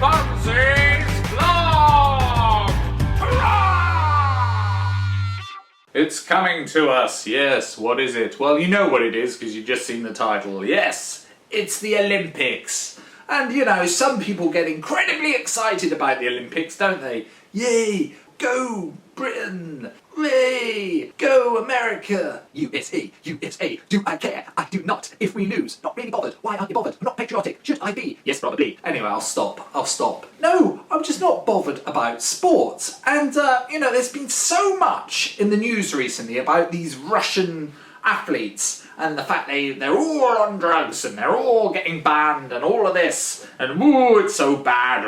BUNZY'S vlog! Hurrah! It's coming to us, yes. What is it? Well, you know what it is because you've just seen the title. Yes, it's the Olympics. And you know, some people get incredibly excited about the Olympics, don't they? Yay! Go Britain! Yay! Go America! USA! USA! Do I care? I do not. If we lose, not really bothered. Why aren't you bothered? Not patriotic. Should I be? Yes, probably. Anyway, I'll stop. No, I'm just not bothered about sports. And, you know, there's been so much in the news recently about these Russian athletes and the fact they're all on drugs and they're all getting banned and all of this and ooh, it's so bad,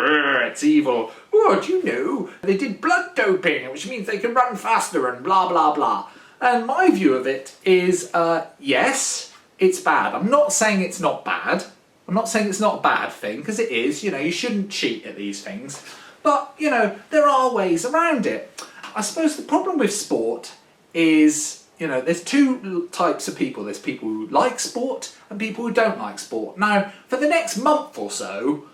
it's evil. Oh, do you know they did blood doping, which means they can run faster and blah blah blah. And my view of it is yes, it's bad. I'm not saying it's not bad. I'm not saying it's not a bad thing, because it is. You know, you shouldn't cheat at these things, but you know, there are ways around it. I suppose the problem with sport is, you know, there's two types of people. There's people who like sport and people who don't like sport. Now, for the next month or so,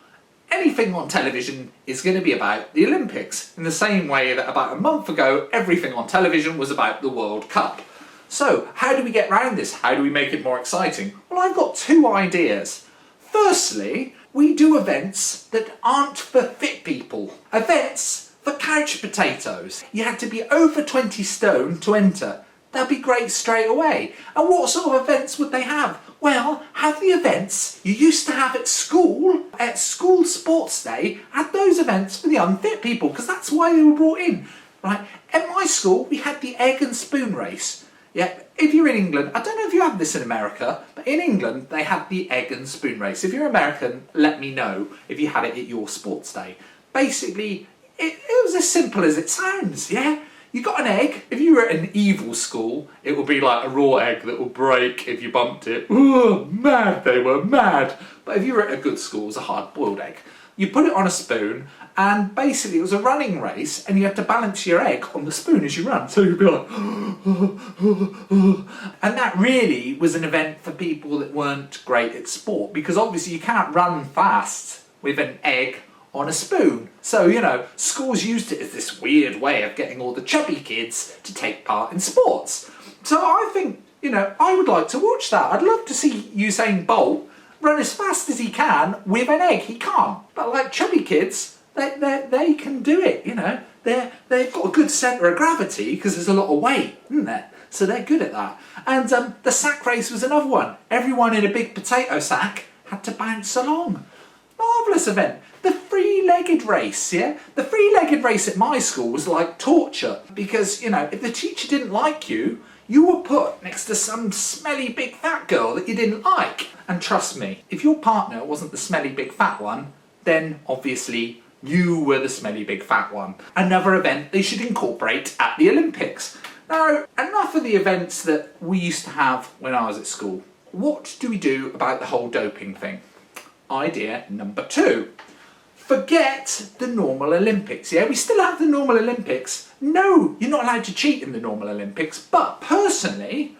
anything on television is going to be about the Olympics, in the same way that about a month ago, everything on television was about the World Cup. So, how do we get around this? How do we make it more exciting? Well, I've got two ideas. Firstly, we do events that aren't for fit people. Events for couch potatoes. You had to be over 20 stone to enter. That'd be great straight away. And what sort of events would they have? Well, have the events you used to have at school sports day, had those events for the unfit people, because that's why they were brought in, right? At my school, we had the egg and spoon race. Yeah, if you're in England, I don't know if you have this in America, but in England, they had the egg and spoon race. If you're American, let me know if you had it at your sports day. Basically, it was as simple as it sounds, yeah? You got an egg. If you were at an evil school, it would be like a raw egg that would break if you bumped it. Ooh, mad, they were mad. But if you were at a good school, it was a hard-boiled egg. You put it on a spoon, and basically it was a running race, and you had to balance your egg on the spoon as you run. So you'd be like, and that really was an event for people that weren't great at sport, because obviously you can't run fast with an egg on a spoon. So, you know, schools used it as this weird way of getting all the chubby kids to take part in sports. So I think, you know, I would like to watch that. I'd love to see Usain Bolt run as fast as he can with an egg. He can't. But like chubby kids, they can do it, you know. They've got a good centre of gravity because there's a lot of weight, isn't there? So they're good at that. And the sack race was another one. Everyone in a big potato sack had to bounce along. Marvellous event. The three-legged race, yeah? The three-legged race at my school was like torture because, you know, if the teacher didn't like you, you were put next to some smelly big fat girl that you didn't like. And trust me, if your partner wasn't the smelly big fat one, then obviously you were the smelly big fat one. Another event they should incorporate at the Olympics. Now, enough of the events that we used to have when I was at school. What do we do about the whole doping thing? Idea number 2. Forget the normal Olympics, yeah? We still have the normal Olympics. No, you're not allowed to cheat in the normal Olympics, but personally,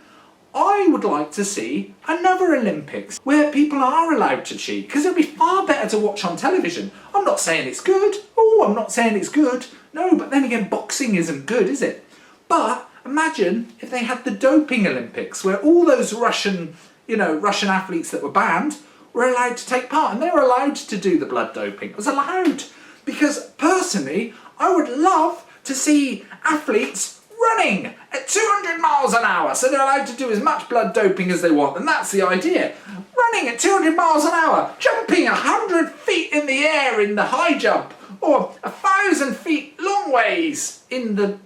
I would like to see another Olympics where people are allowed to cheat, because it'll be far better to watch on television. I'm not saying it's good. Oh, I'm not saying it's good. No, but then again, boxing isn't good, is it? But imagine if they had the doping Olympics where all those Russian athletes that were banned were allowed to take part, and they were allowed to do the blood doping. It was allowed. Because personally, I would love to see athletes running at 200 miles an hour, so they're allowed to do as much blood doping as they want, and that's the idea. Running at 200 miles an hour, jumping 100 feet in the air in the high jump, or 1,000 feet long ways in the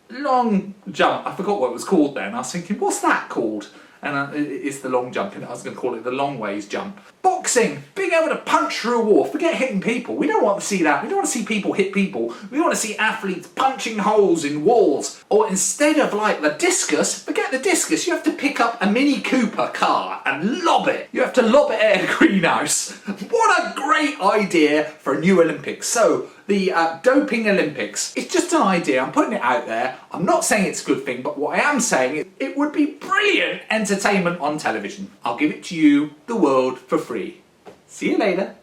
long jump. I forgot what it was called then. I was thinking, what's that called? And it's the long jump, and I was going to call it the long ways jump. Boxing, being able to punch through a wall, forget hitting people. We don't want to see that. We don't want to see people hit people. We want to see athletes punching holes in walls. Or instead of like the discus, forget the discus, you have to pick up a Mini Cooper car and lob it. You have to lob it at a greenhouse. What a great idea for a new Olympics. So, the doping Olympics. It's just an idea, I'm putting it out there. I'm not saying it's a good thing, but what I am saying is it would be brilliant entertainment on television. I'll give it to you, the world, for free. See you later.